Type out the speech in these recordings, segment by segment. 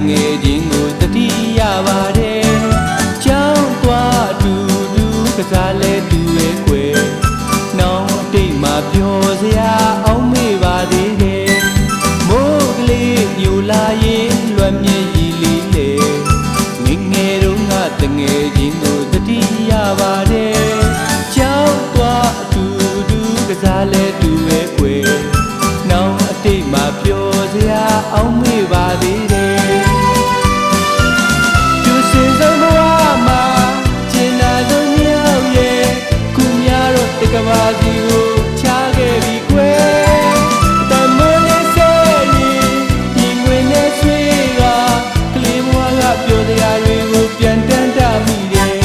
ငယ်ချင်းကိုတတိယပါတယ်ကြောင်းသွားအတူတူကစားလဲတူရဲ့ကွယ်နောင်အတိတ်မှာပျော်စရာအောင်မေ့ပါသေးတယ်မိုးကလေးညိုလာရင်လွမ်းမြေရီလေးလေငယ်ငယ်တုန်းကတငယ်ချင်းကိုတတိယပါတယ်ကြောင်းသွားအတူတူကစားလဲတူရဲ့ကွယ်နောင်အတိတ်မှာပျော်စရာအောင်မေ့ပါသေးတယ်သူစင်စုံဘဝမှာကျင်နာဆုံးမြောက်ရဲ့ခုများတော့တကဘာစီကိုချခဲ့ပြီကွယ်တမွန်လေးစေးရင်ပြင်ခွင်နဲ့ဆွေးကကလေးဘဝကပျော်စရာတွေကိုပြန်တန်းတမိတယ်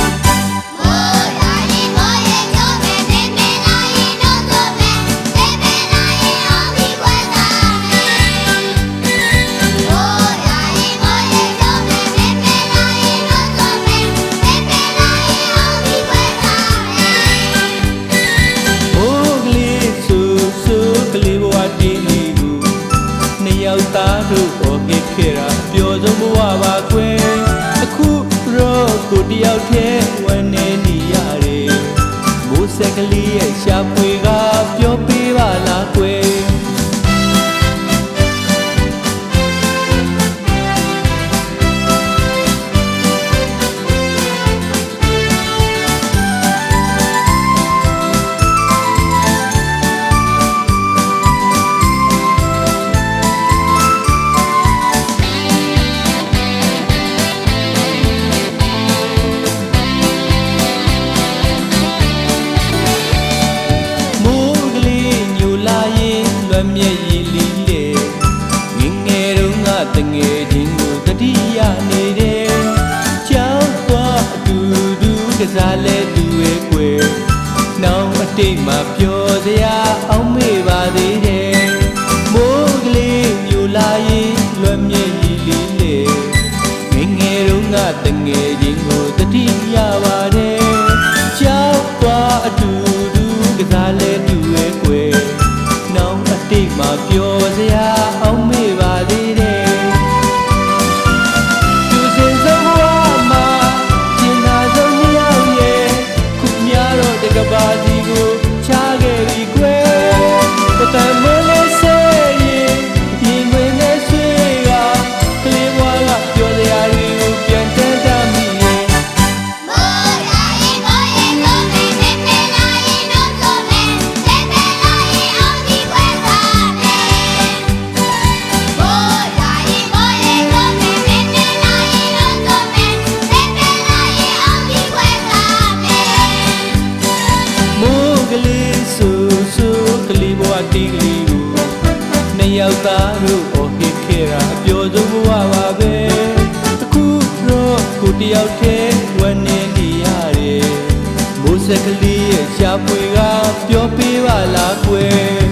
သားတို့ပေါ်ခဲ့ခဲ့တာပျော်ဆုံးဘဝပါကွယ်အခုတော့ကိုတယောက်တည်းဝမ်းနေနေရတယ်မိုးဆက်ကလေးရဲ့ရှာဖွေကပြောပေးပါလားကွယ်မျက်ရည်လီလေငယ်ငယ်တုန်းကတငယ်ချင်းကိုတတိယနေတယ်ကြောက်သွားအတူတူကစားလဲတူရဲ့ကွယ်နောင်အတိတ်မှာပျော်စရာအောင်မေ့ပါသေးတယ်မိုးကလေးညိုလာရင်လွမ်းမျက်ရည်လီလေငယ်ငယ်တုန်းကတငယ်ချင်းကိုတတိယပါတယ်ကြောက်သွားအတူတူကစားလဲတူရဲ့ကွယ်တိတ်မှာပျော်စရာအောင်မေ့ပါသေးတယ်သူစင်စုံဘဝမှာကျင်နာဆုံးမြောက်ရဲ့ခုများတော့တကဘာစီကိုချခဲ့ပြီကွယ်တတမလေးစေးရင်ပြင်ခွင်နဲ့ဆွေးကကလေးဘဝကပျော်စရာတွေကိုပြန်တန်းတမိရဲ့တီးကလေးကိုနှစ်ယောက်သားတို့အော်ဟစ်ခဲ့တာအပျော်ဆုံးဘဝပါပဲအခုတော့ကိုတယောက်တည်းဝမ်းနေနေရတယ်မိုးဆက်ကလေးရဲ့ရှားပွေကပြောပေးပါလားကွယ်